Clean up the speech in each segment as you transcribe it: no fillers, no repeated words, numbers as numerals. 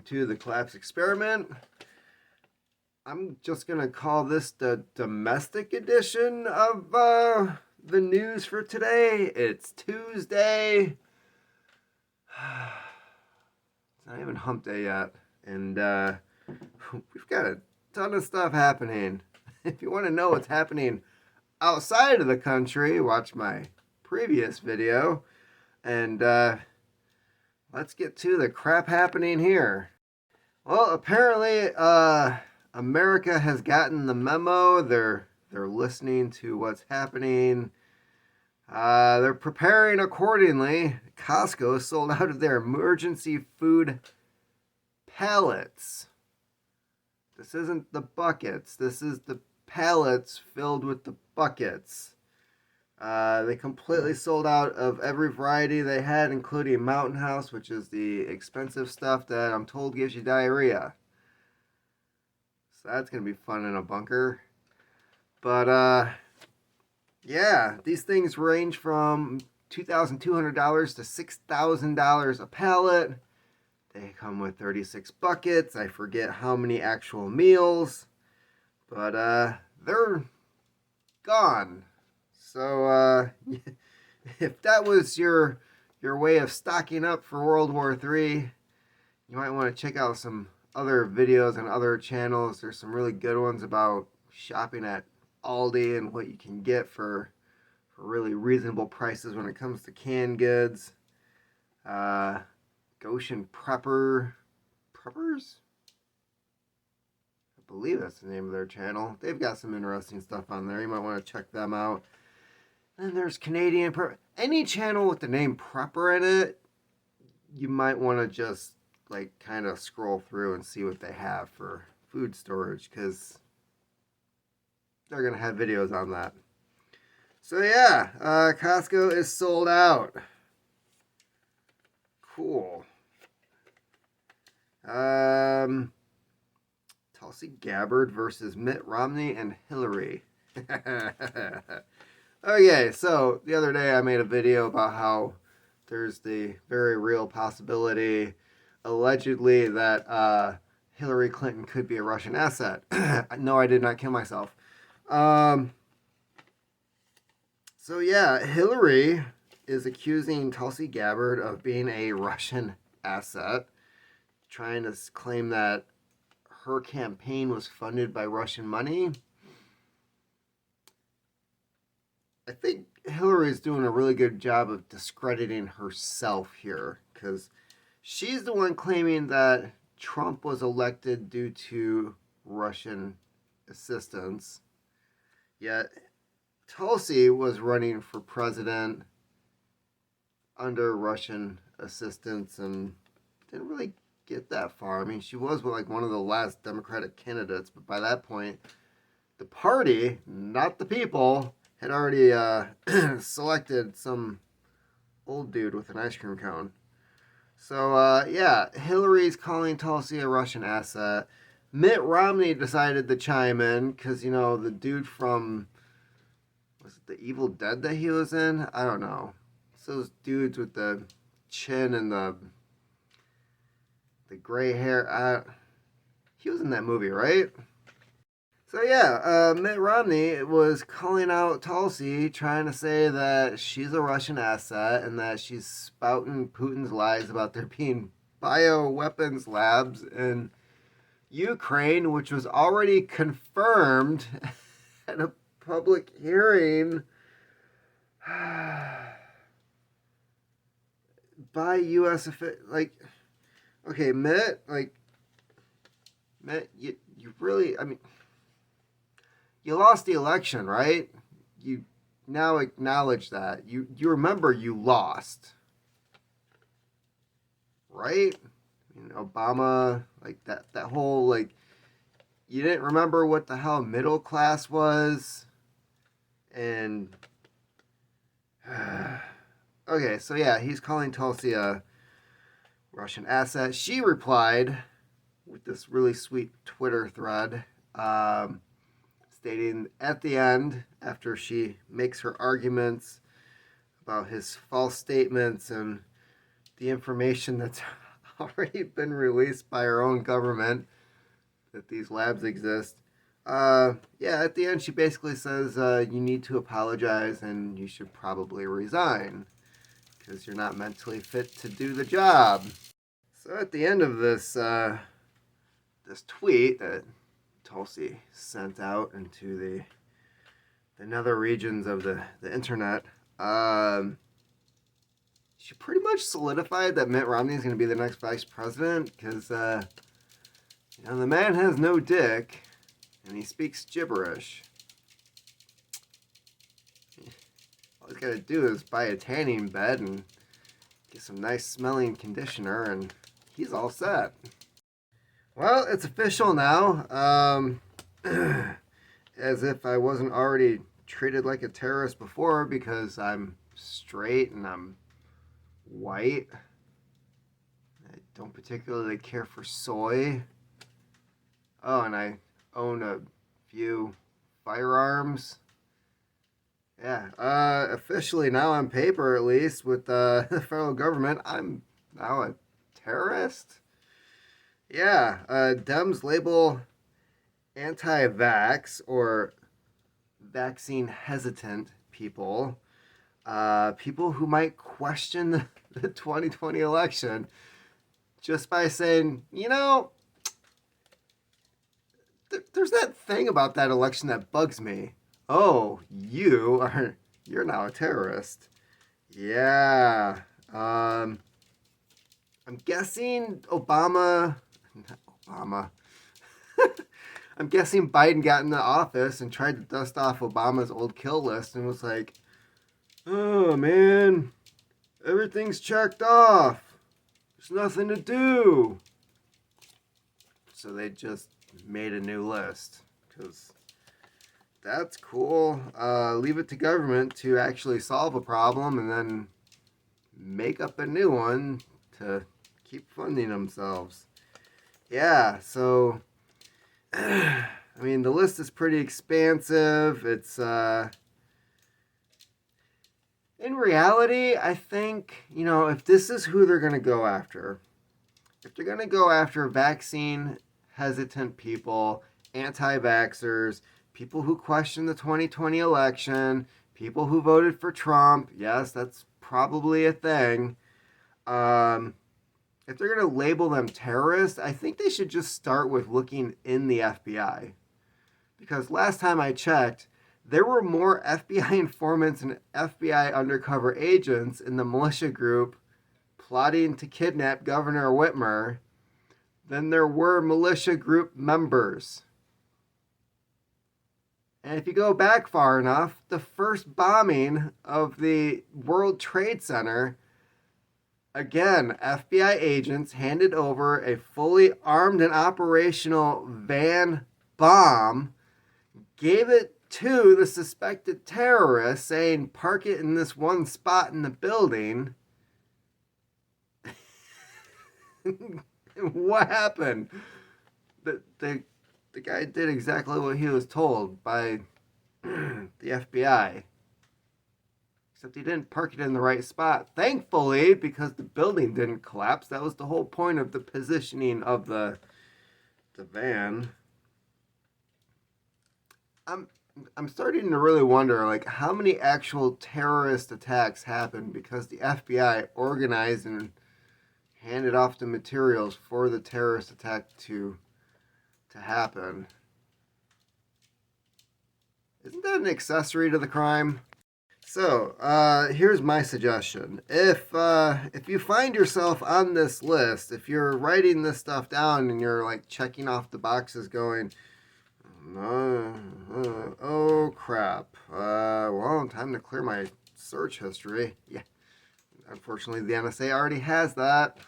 to the collapse experiment. I'm just going to call this the domestic edition of the news for today. It's Tuesday. It's not even hump day yet. And we've got a ton of stuff happening. If you want to know what's happening outside of the country, watch my previous video. And let's get to the crap happening here. Well, apparently, America has gotten the memo. They're listening to what's happening. They're preparing accordingly. Costco sold out of their emergency food pallets. This isn't the buckets. This is the pallets filled with the buckets. They completely sold out of every variety they had, including Mountain House, which is the expensive stuff that I'm told gives you diarrhea. So that's going to be fun in a bunker. But, yeah, these things range from $2,200 to $6,000 a pallet. They come with 36 buckets. I forget how many actual meals. But, they're gone. So, if that was your way of stocking up for World War III, you might want to check out some other videos on other channels. There's some really good ones about shopping at Aldi and what you can get for really reasonable prices when it comes to canned goods. Goshen Preppers? I believe that's the name of their channel. They've got some interesting stuff on there. You might want to check them out. And there's Canadian Prepper. Any channel with the name Prepper in it, you might want to just like kind of scroll through and see what they have for food storage, because they're going to have videos on that. So yeah, Costco is sold out. Cool. Tulsi Gabbard versus Mitt Romney and Hillary. Okay, so the other day I made a video about how there's the very real possibility, allegedly, that Hillary Clinton could be a Russian asset. No, I did not kill myself. So yeah, Hillary is accusing Tulsi Gabbard of being a Russian asset, trying to claim that her campaign was funded by Russian money. I think Hillary's doing a really good job of discrediting herself here, because she's the one claiming that Trump was elected due to Russian assistance, yet Tulsi was running for president under Russian assistance and didn't really get that far. I mean, she was like one of the last Democratic candidates, but by that point, the party, not the people, had already selected some old dude with an ice cream cone. So, yeah, Hillary's calling Tulsi a Russian asset. Mitt Romney decided to chime in because, you know, the dude from, was it The Evil Dead that he was in? I don't know. It's those dudes with the chin and the gray hair. He was in that movie, right? So yeah, Mitt Romney was calling out Tulsi, trying to say that she's a Russian asset and that she's spouting Putin's lies about there being bioweapons labs in Ukraine, which was already confirmed at a public hearing by U.S. officials. Like, okay, Mitt, you really, I mean, you lost the election, right? You now acknowledge that. You remember you lost. Right? I mean, Obama, like that whole, like, you didn't remember what the hell middle class was. And, okay, so yeah, he's calling Tulsi a Russian asset. She replied with this really sweet Twitter thread, stating at the end, after she makes her arguments about his false statements and the information that's already been released by our own government that these labs exist. Yeah, at the end, she basically says you need to apologize and you should probably resign because you're not mentally fit to do the job. So at the end of this tweet that Tulsi sent out into the nether regions of the internet, she pretty much solidified that Mitt Romney is going to be the next vice president because, the man has no dick and he speaks gibberish. All he's got to do is buy a tanning bed and get some nice smelling conditioner and he's all set. Well, it's official now. As if I wasn't already treated like a terrorist before because I'm straight and I'm white. I don't particularly care for soy. Oh, and I own a few firearms. Yeah, officially now on paper at least with the federal government, I'm now a terrorist. Yeah, Dems label anti-vax or vaccine hesitant people, people who might question the 2020 election just by saying, there's that thing about that election that bugs me. Oh, you're now a terrorist. Yeah. I'm guessing I'm guessing Biden got in the office and tried to dust off Obama's old kill list and was like, oh man, everything's checked off. There's nothing to do. So they just made a new list because that's cool. Leave it to government to actually solve a problem and then make up a new one to keep funding themselves. Yeah, so I mean, the list is pretty expansive. It's in reality, I think, if this is who they're going to go after, if they're going to go after vaccine hesitant people, anti-vaxxers, people who question the 2020 election, people who voted for Trump, yes, that's probably a thing. If they're going to label them terrorists, I think they should just start with looking in the FBI. Because last time I checked, there were more FBI informants and FBI undercover agents in the militia group plotting to kidnap Governor Whitmer than there were militia group members. And if you go back far enough, the first bombing of the World Trade Center, again, FBI agents handed over a fully armed and operational van bomb, gave it to the suspected terrorist, saying, park it in this one spot in the building. What happened? The guy did exactly what he was told by the FBI. Except he didn't park it in the right spot. Thankfully, because the building didn't collapse. That was the whole point of the positioning of the van. I'm starting to really wonder, like, how many actual terrorist attacks happened because the FBI organized and handed off the materials for the terrorist attack to happen. Isn't that an accessory to the crime? So, here's my suggestion. If you find yourself on this list, if you're writing this stuff down and you're like checking off the boxes going, oh crap, well, time to clear my search history. Yeah, unfortunately the NSA already has that.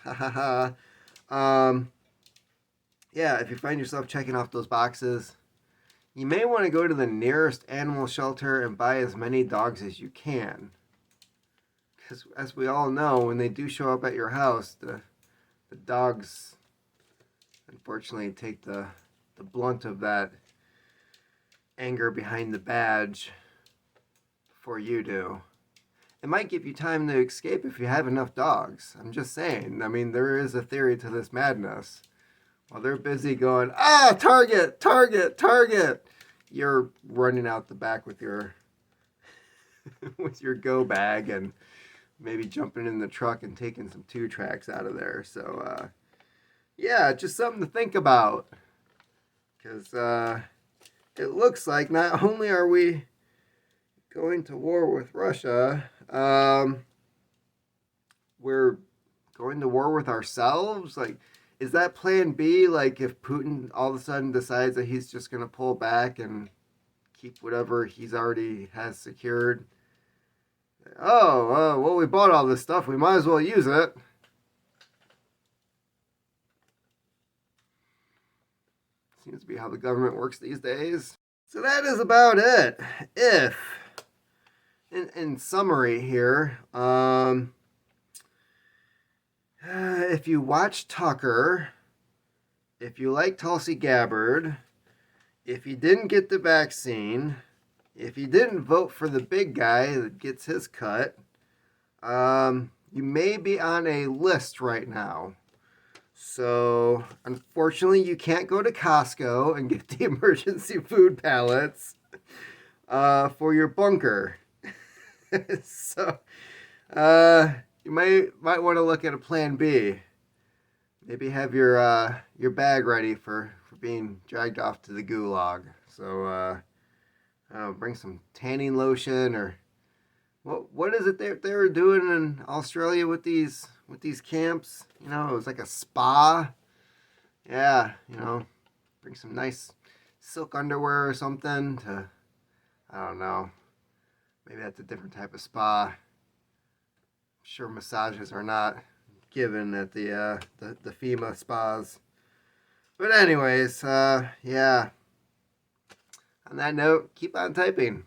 Yeah, if you find yourself checking off those boxes, you may want to go to the nearest animal shelter and buy as many dogs as you can. Because as we all know, when they do show up at your house, the dogs unfortunately take the blunt of that anger behind the badge before you do. it might give you time to escape if you have enough dogs. I'm just saying. I mean, there is a theory to this madness. While they're busy going, target, target, target, you're running out the back with your with your go bag and maybe jumping in the truck and taking some 2-tracks out of there. So, yeah, just something to think about. Because it looks like not only are we going to war with Russia, we're going to war with ourselves. Like, is that plan B? Like, if Putin all of a sudden decides that he's just going to pull back and keep whatever he's already has secured? Well, we bought all this stuff. We might as well use it. Seems to be how the government works these days. So that is about it. In summary here, if you watch Tucker, if you like Tulsi Gabbard, if you didn't get the vaccine, if you didn't vote for the big guy that gets his cut, you may be on a list right now. So, unfortunately, you can't go to Costco and get the emergency food pallets for your bunker. So, you might want to look at a plan B. Maybe have your bag ready for being dragged off to the gulag. So, bring some tanning lotion or what is it they were doing in Australia with these camps? You know, it was like a spa. Yeah, you know, bring some nice silk underwear or something to, I don't know. Maybe that's a different type of spa. I'm sure massages are not given at the FEMA spas. But anyways, yeah. On that note, keep on typing.